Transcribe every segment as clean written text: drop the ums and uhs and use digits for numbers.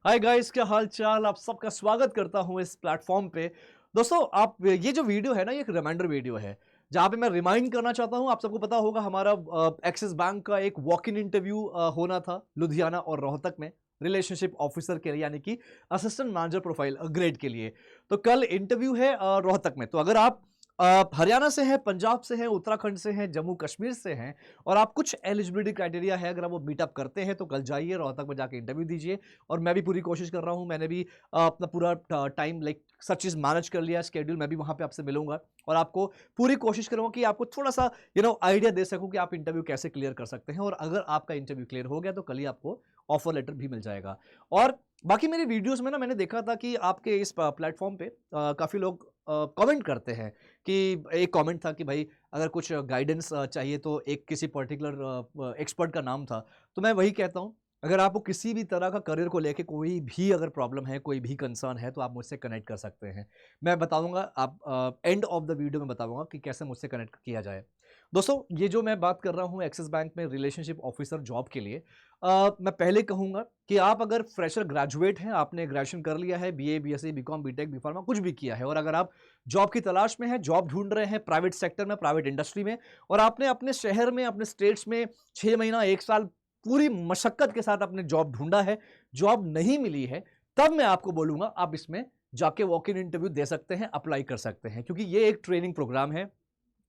Hi guys, क्या हाल चाल। आप सबका स्वागत करता हूं इस प्लेटफॉर्म पे। दोस्तों, आप ये जो वीडियो है ना, ये एक रिमाइंडर वीडियो है जहां पे मैं रिमाइंड करना चाहता हूं। आप सबको पता होगा हमारा एक्सिस बैंक का एक वॉक इन इंटरव्यू होना था लुधियाना और रोहतक में, रिलेशनशिप ऑफिसर के लिए, यानी कि असिस्टेंट मैनेजर प्रोफाइल ग्रेड के लिए। तो कल इंटरव्यू है रोहतक में। तो अगर आप हरियाणा से हैं, पंजाब से हैं, उत्तराखंड से हैं, जम्मू कश्मीर से हैं और आप कुछ एलिजिबिलिटी क्राइटेरिया है, अगर आप वो मीटअप करते हैं तो कल जाइए रोहतक में जाके इंटरव्यू दीजिए। और मैं भी पूरी कोशिश कर रहा हूं। मैंने भी अपना पूरा टाइम सब चीज मैनेज कर लिया, स्केड्यूल। मैं भी वहां पे आपसे मिलूंगा और आपको पूरी कोशिश करूंगा कि आपको थोड़ा सा आइडिया दे सकूं कि आप इंटरव्यू कैसे क्लियर कर सकते हैं। और अगर आपका इंटरव्यू क्लियर हो गया तो कल ही आपको ऑफर लेटर भी मिल जाएगा। और बाकी मेरी वीडियोस में ना मैंने देखा था कि आपके इस प्लेटफॉर्म पे काफी लोग कमेंट करते हैं कि एक कमेंट था कि भाई अगर कुछ गाइडेंस चाहिए तो एक किसी पर्टिकुलर एक्सपर्ट का नाम था। तो मैं वही कहता हूं, अगर आपको किसी भी तरह का करियर को लेके कोई भी अगर प्रॉब्लम है, कोई भी कंसर्न है, तो आप मुझसे कनेक्ट कर सकते हैं। मैं बताऊंगा, आप एंड ऑफ द वीडियो में बताऊंगा कि कैसे मुझसे कनेक्ट किया जाए। दोस्तों, ये जो मैं बात कर रहा हूं एक्सिस बैंक में रिलेशनशिप ऑफिसर जॉब के लिए, मैं पहले कहूंगा कि आप अगर फ्रेशर ग्रेजुएट हैं, आपने ग्रेजुएशन कर लिया है, BA, BSc, BCom, BTech, BPharma कुछ भी किया है, और अगर आप जॉब की तलाश में हैं, जॉब ढूंढ रहे हैं प्राइवेट सेक्टर में, प्राइवेट इंडस्ट्री में, और आपने अपने शहर में, अपने स्टेट्स में 6 महीना 1 साल पूरी मशक्कत के साथ आपने जॉब ढूंढा है, जॉब नहीं मिली है, तब मैं आपको बोलूंगा आप इसमें जाके वॉक इन इंटरव्यू दे सकते हैं, अप्लाई कर सकते हैं। क्योंकि ये एक ट्रेनिंग प्रोग्राम है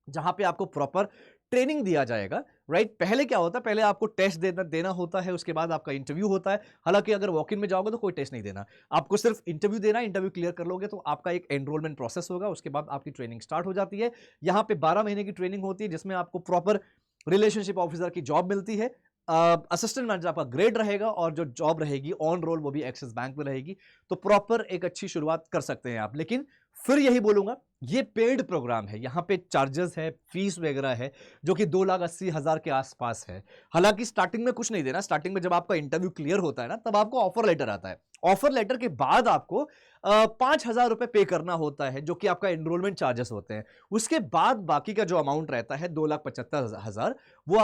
जहां पे आपको प्रॉपर ट्रेनिंग दिया जाएगा। राइट, पहले क्या होता है, पहले आपको टेस्ट देना होता है, उसके बाद आपका इंटरव्यू होता है। हालांकि अगर वॉक इन में जाओगे तो कोई टेस्ट नहीं देना, आपको सिर्फ इंटरव्यू देना। इंटरव्यू क्लियर कर लोगे तो आपका एक एनरोलमेंट प्रोसेस होगा, उसके बाद आपकी ट्रेनिंग स्टार्ट हो जाती है। यहां पे 12 महीने की ट्रेनिंग होती है जिसमें आपको प्रॉपर रिलेशनशिप ऑफिसर की जॉब मिलती है। असिस्टेंट मैनेजर आपका ग्रेड रहेगा और जो जॉब रहेगी ऑन रोल वो भी एक्सिस बैंक में रहेगी। तो प्रॉपर एक अच्छी शुरुआत कर सकते हैं आप। लेकिन फिर यही बोलूंगा, ये पेड प्रोग्राम है, यहां पे चार्जेस है, फीस वगैरह है जो कि 2,80,000 के आसपास है। हालांकि स्टार्टिंग में कुछ नहीं देना। स्टार्टिंग में जब आपका इंटरव्यू क्लियर होता है ना, तब आपको ऑफर लेटर आता है। ऑफर लेटर के बाद आपको 5,000 रुपए पे करना होता है, जो कि आपका एनरोलमेंट चार्जेस होते हैं। उसके बाद बाकी का जो अमाउंट रहता है 2,75,000, वो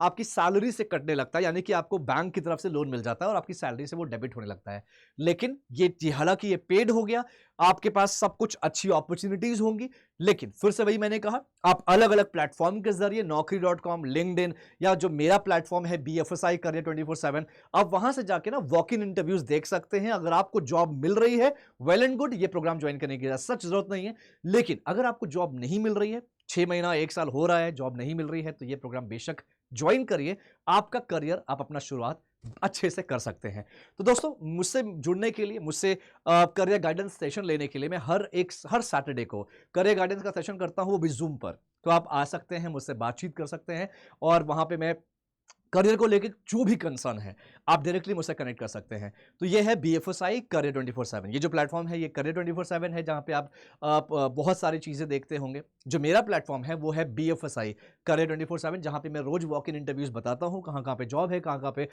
आपकी सैलरी से कटने लगता है, यानी कि आपको बैंक की तरफ से लोन मिल जाता है और आपकी सैलरी से वो डेबिट होने लगता है। लेकिन हालांकि ये पेड हो गया, आपके पास सब कुछ अच्छी अपॉर्चुनिटीज होंगी। लेकिन फिर से वही मैंने कहा, आप अलग अलग प्लेटफॉर्म के जरिए naukri.com, लिंक्डइन, या जो मेरा प्लेटफॉर्म है BFSI करियर 24/7, आप वहां से जाके ना वॉक इन इंटरव्यूज देख सकते हैं। अगर आपको जॉब मिल रही है, वेल एंड गुड, ये प्रोग्राम ज्वाइन करने की सच जरूरत नहीं है। लेकिन अगर आपको जॉब नहीं मिल रही है, 6 महीना 1 साल हो रहा है, जॉब नहीं मिल रही है, तो ये प्रोग्राम बेशक ज्वाइन करिए। आपका करियर, आप अपना शुरुआत अच्छे से कर सकते हैं। तो दोस्तों, मुझसे जुड़ने के लिए, मुझसे करियर गाइडेंस सेशन लेने के लिए, मैं हर सैटरडे को करियर गाइडेंस का सेशन करता हूं, वो भी जूम पर। तो आप आ सकते हैं, मुझसे बातचीत कर सकते हैं, और वहां पे मैं करियर को लेकर जो भी कंसर्न है आप डायरेक्टली मुझसे कनेक्ट कर सकते हैं। तो ये है BFSI करियर 24/7। ये जो प्लेटफॉर्म है ये करियर 24/7 है, जहां पे आप बहुत सारी चीजें देखते होंगे। जो मेरा प्लेटफॉर्म है वो है BFSI करियर 24/7, जहां पे मैं रोज वॉक इन इंटरव्यूज बताता हूं, कहां कहां पे जॉब है, कहां कहां पे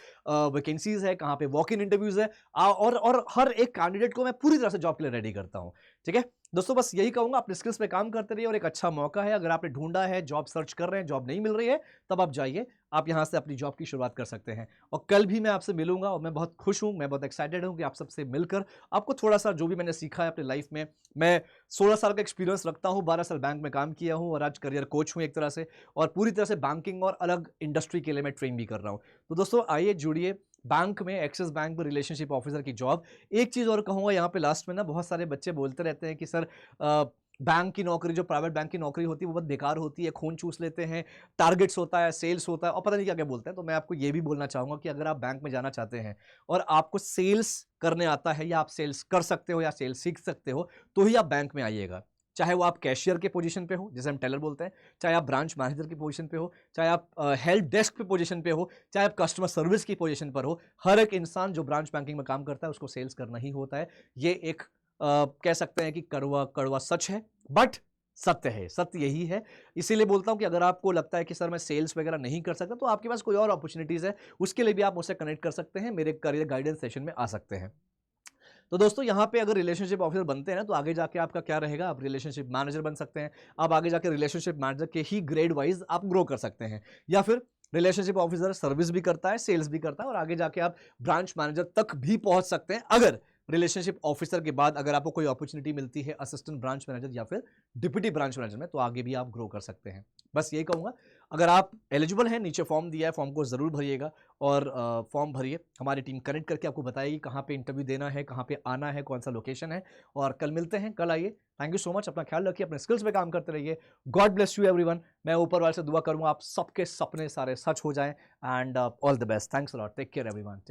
वैकेंसीज है, कहां पे वॉक इन इंटरव्यूज है। और हर एक कैंडिडेट को मैं पूरी तरह से जॉब के लिए रेडी करता हूं। ठीक है दोस्तों, बस यही कहूंगा, अपने स्किल्स पे काम करते रहिए। और एक अच्छा मौका है, अगर आपने ढूंढा है, जॉब सर्च कर रहे हैं, जॉब नहीं मिल रही है, तब आप जाइए, आप यहां से अपनी जॉब की शुरुआत कर सकते हैं। और कल भी मैं आपसे मिलूंगा और मैं बहुत खुश हूं, मैं बहुत एक्साइटेड हूं कि आप सबसे मिलकर आपको थोड़ा सा जो भी मैंने सीखा है अपनी लाइफ में। मैं 16 साल का एक्सपीरियंस रखता हूं, 12 साल बैंक में काम किया हूं, और आज करियर कोच हूं एक तरह से, और पूरी तरह से बैंकिंग और अलग इंडस्ट्री के लिए मैं ट्रेन भी कर रहा हूं। तो दोस्तों, आइए जुड़िए बैंक में, एक्सिस बैंक में रिलेशनशिप ऑफिसर की जॉब। एक चीज और कहूंगा यहाँ पे लास्ट में ना, बहुत सारे बच्चे बोलते रहते हैं कि सर बैंक की नौकरी, जो प्राइवेट बैंक की नौकरी होती है वो बहुत बेकार होती है, खून चूस लेते हैं, टारगेट्स होता है, सेल्स होता है, और पता नहीं क्या क्या बोलते हैं। तो मैं आपको ये भी बोलना चाहूंगा कि अगर आप बैंक में जाना चाहते हैं और आपको सेल्स करने आता है, या आप सेल्स कर सकते हो, या सेल्स सीख सकते हो, तो ही आप बैंक में आइएगा। चाहे वो आप कैशियर के पोजीशन पे हो, जैसे हम टेलर बोलते हैं, चाहे आप ब्रांच मैनेजर की पोजीशन पे हो, चाहे आप हेल्प डेस्क पे पोजीशन पे हो, चाहे आप कस्टमर सर्विस की पोजीशन पर हो, हर एक इंसान जो ब्रांच बैंकिंग में काम करता है उसको सेल्स करना ही होता है। ये एक कह सकते हैं कि कड़वा कड़वा सच है, बट सत्य है, सत्य यही है। इसीलिए बोलता हूं कि अगर आपको लगता है कि सर मैं सेल्स वगैरह नहीं कर सकता, तो आपके पास कोई और अपॉर्चुनिटीज है, उसके लिए भी आप मुझसे कनेक्ट कर सकते हैं, मेरे करियर गाइडेंस सेशन में आ सकते हैं। तो दोस्तों, यहां पे अगर रिलेशनशिप ऑफिसर बनते हैं ना, तो आगे जाके आपका क्या रहेगा, आप रिलेशनशिप मैनेजर बन सकते हैं। आप आगे जाके रिलेशनशिप मैनेजर के ही ग्रेड वाइज आप ग्रो कर सकते हैं, या फिर रिलेशनशिप ऑफिसर सर्विस भी करता है, सेल्स भी करता है और आगे जाके आप ब्रांच मैनेजर तक भी पहुंच सकते हैं अगर रिलेशनशिप ऑफिसर के बाद अगर आपको कोई अपॉर्चुनिटी मिलती है असिस्टेंट ब्रांच मैनेजर या फिर डिप्टी ब्रांच मैनेजर में, तो आगे भी आप ग्रो कर सकते हैं। बस यही कहूंगा, अगर आप एलिजिबल हैं, नीचे फॉर्म दिया है, फॉर्म को जरूर भरिएगा और फॉर्म भरिए। हमारी टीम कनेक्ट करके आपको बताएगी कहाँ पे इंटरव्यू देना है, कहाँ पे आना है, कौन सा लोकेशन है। और कल मिलते हैं, कल आइए। थैंक यू सो मच, अपना ख्याल रखिए, अपने स्किल्स पे काम करते रहिए। God bless you everyone. मैं ऊपर वाले से दुआ करूंगा आप सबके सपने सारे सच हो जाएं and all the best. Thanks a lot, take care everyone.